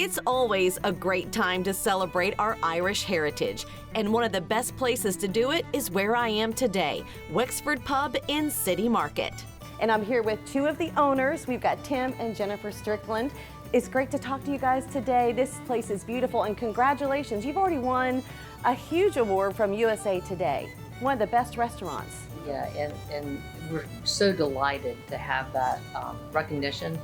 It's always a great time to celebrate our Irish heritage, and one of the best places to do it is where I am today, Wexford Pub in City Market. And I'm here with two of the owners. We've got Tim and Jennifer Strickland. It's great to talk to you guys today. This place is beautiful, and congratulations. You've already won a huge award from USA Today, one of the best restaurants. Yeah, and we're so delighted to have that recognition.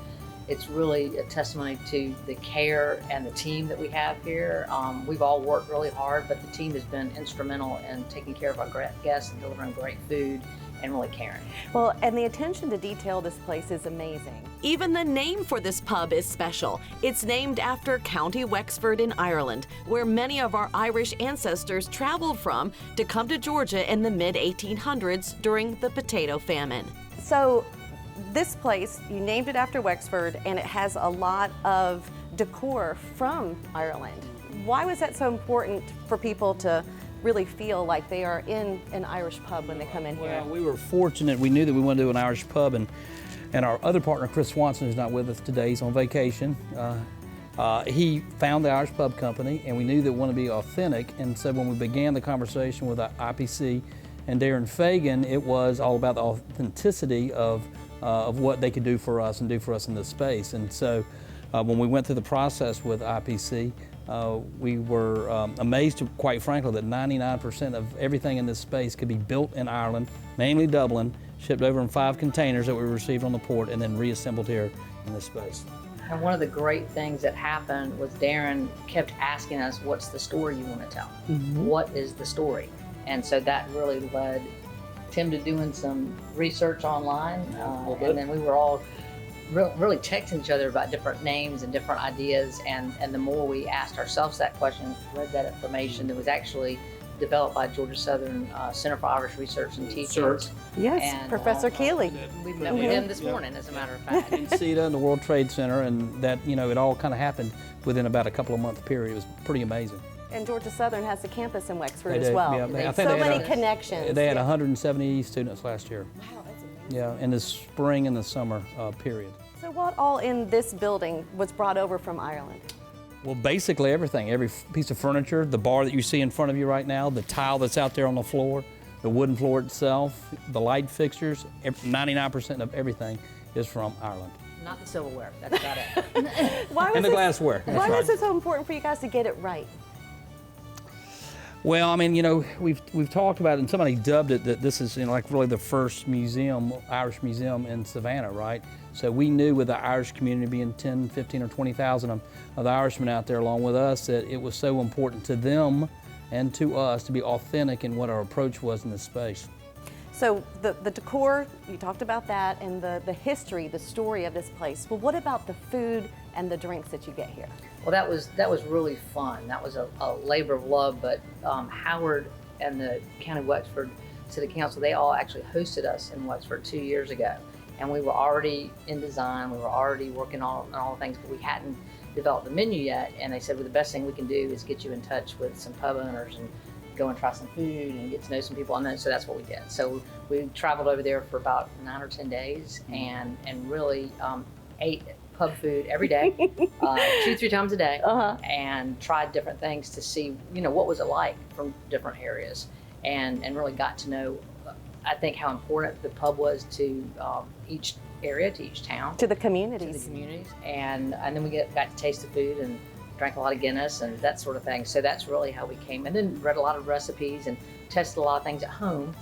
It's really a testimony to the care and the team that we have here. We've all worked really hard, but the team has been instrumental in taking care of our guests and delivering great food and really caring. Well, and the attention to detail this place is amazing. Even the name for this pub is special. It's named after County Wexford in Ireland, where many of our Irish ancestors traveled from to come to Georgia in the mid-1800s during the potato famine. So this place, you named it after Wexford, and it has a lot of decor from Ireland. Why was that so important for people to really feel like they are in an Irish pub when they come in here? Well, we were fortunate. We knew that we wanted to do an Irish pub, and our other partner, Chris Swanson, who's not with us today, he's on vacation. He found the Irish Pub Company, and we knew that we wanted to be authentic. And so when we began the conversation with IPC and Darren Fagan, it was all about the authenticity of what they could do for us and do for us in this space. And so when we went through the process with IPC, we were amazed, quite frankly, that 99% of everything in this space could be built in Ireland, mainly Dublin, shipped over in 5 containers that we received on the port, and then reassembled here in this space. And one of the great things that happened was Darren kept asking us, what's the story you want to tell? Mm-hmm. What is the story? And so that really led Tim to doing some research online, and then we were all really texting each other about different names and different ideas, and the more we asked ourselves that question, read that information that was actually developed by Georgia Southern Center for Irish Research and Teaching. Yes, and, Professor Keeley. We met with him this morning, as a matter of fact. In CETA and the World Trade Center, and that, it all kind of happened within about a couple of month period. It was pretty amazing. And Georgia Southern has a campus in Wexford They as do, well. yeah. So many connections. They had 170 students last year. Wow, that's amazing. Yeah, in the spring and the summer period. So what all in this building was brought over from Ireland? Well, basically everything. Every piece of furniture, the bar that you see in front of you right now, the tile that's out there on the floor, the wooden floor itself, the light fixtures, 99% of everything is from Ireland. Not the silverware, that's about it. And the glassware. Why was it so important for you guys to get it right? Well, I mean, we've talked about it, and somebody dubbed it that this is like really the first museum, Irish museum in Savannah, right? So we knew with the Irish community being 10, 15, or 20,000 of the Irishmen out there along with us, that it was so important to them and to us to be authentic in what our approach was in this space. So the decor, you talked about that, and the history, the story of this place. Well, what about the food and the drinks that you get here? Well, that was really fun. That was a labor of love, but Howard and the County Wexford City Council, they all actually hosted us in Wexford 2 years ago. And we were already in design, we were already working on all the things, but we hadn't developed the menu yet. And they said, well, the best thing we can do is get you in touch with some pub owners and go and try some food and get to know some people. And so that's what we did. So we traveled over there for about 9 or 10 days and really ate pub food every day, 2-3 times a day, and tried different things to see, what was it like from different areas, and really got to know, I think, how important the pub was to each area, to each town, to the communities, and then we got to taste the food and drank a lot of Guinness and that sort of thing. So that's really how we came, and then read a lot of recipes and tested a lot of things at home.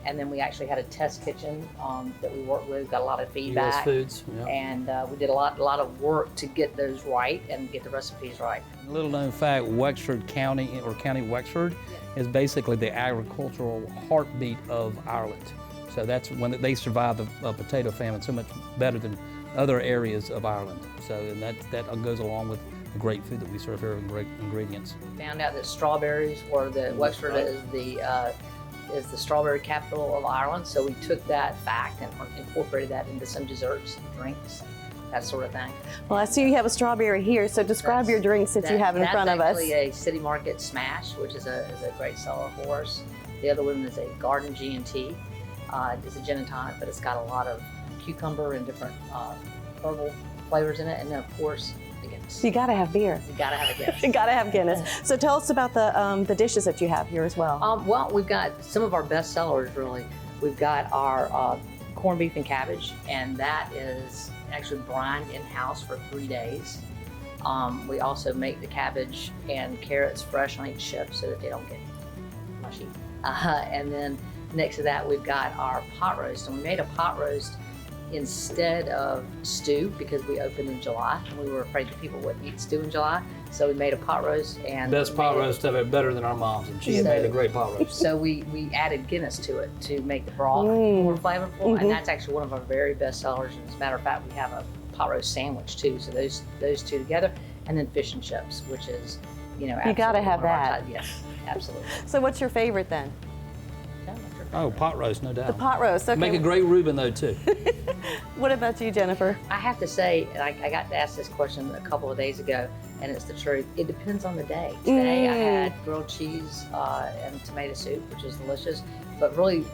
And then we actually had a test kitchen that we worked with, got a lot of feedback. US Foods, yeah. And we did a lot of work to get those right and get the recipes right. A little known fact, Wexford County, or County Wexford, is basically the agricultural heartbeat of Ireland. So that's when they survived the potato famine so much better than other areas of Ireland. So and that goes along with the great food that we serve here and great ingredients. We found out that strawberries, or the Wexford is the strawberry capital of Ireland, so we took that fact and incorporated that into some desserts, drinks, that sort of thing. Well, I see you have a strawberry here, so describe your drinks that you have in front of us. That's actually a City Market Smash, which is a great seller for us. The other one is a Garden G&T. It's a gin and tonic, but it's got a lot of cucumber and different herbal flavors in it. And then, of course, a Guinness. You gotta have beer. You gotta have a Guinness. You gotta have Guinness. So tell us about the dishes that you have here as well. Well, we've got some of our best sellers, really. We've got our corned beef and cabbage, and that is actually brined in-house for 3 days. We also make the cabbage and carrots fresh on each shift so that they don't get mushy. And then next to that, we've got our pot roast, and we made a pot roast instead of stew because we opened in July and we were afraid that people wouldn't eat stew in July. So we made a pot roast and Best pot roast ever, better than our mom's, and she had made a great pot roast. So we added Guinness to it to make the broth more flavorful, and that's actually one of our very best sellers. And as a matter of fact, we have a pot roast sandwich too. So those two together, and then fish and chips, which is, you gotta have that. Yes, absolutely. So what's your favorite then? Oh, pot roast, no doubt. The pot roast. Okay. Make a great Reuben though too. What about you, Jennifer? I have to say, and I got to ask this question a couple of days ago, and it's the truth. It depends on the day. Today I had grilled cheese and tomato soup, which is delicious. But really,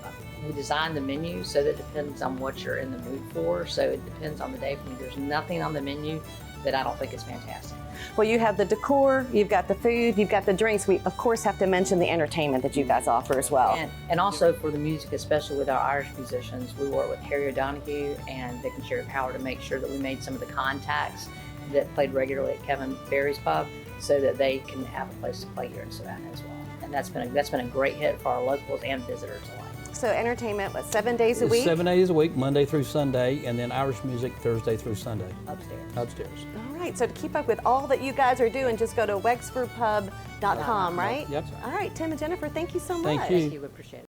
we designed the menu so that it depends on what you're in the mood for. So it depends on the day for me. There's nothing on the menu that I don't think is fantastic. Well, you have the decor, you've got the food, you've got the drinks. We, of course, have to mention the entertainment that you guys offer as well. And also for the music, especially with our Irish musicians, we work with Harry O'Donoghue and Vic and Sherry Power to make sure that we made some of the contacts that played regularly at Kevin Barry's pub so that they can have a place to play here in Savannah as well. And that's been a great hit for our locals and visitors alike. So entertainment, what, 7 days a week? 7 days a week, Monday through Sunday, and then Irish music Thursday through Sunday. Upstairs. All right, so to keep up with all that you guys are doing, just go to wexfordpub.com, right? Yep. All right, Tim and Jennifer, thank you so much. Thank you. Thank you, we appreciate it.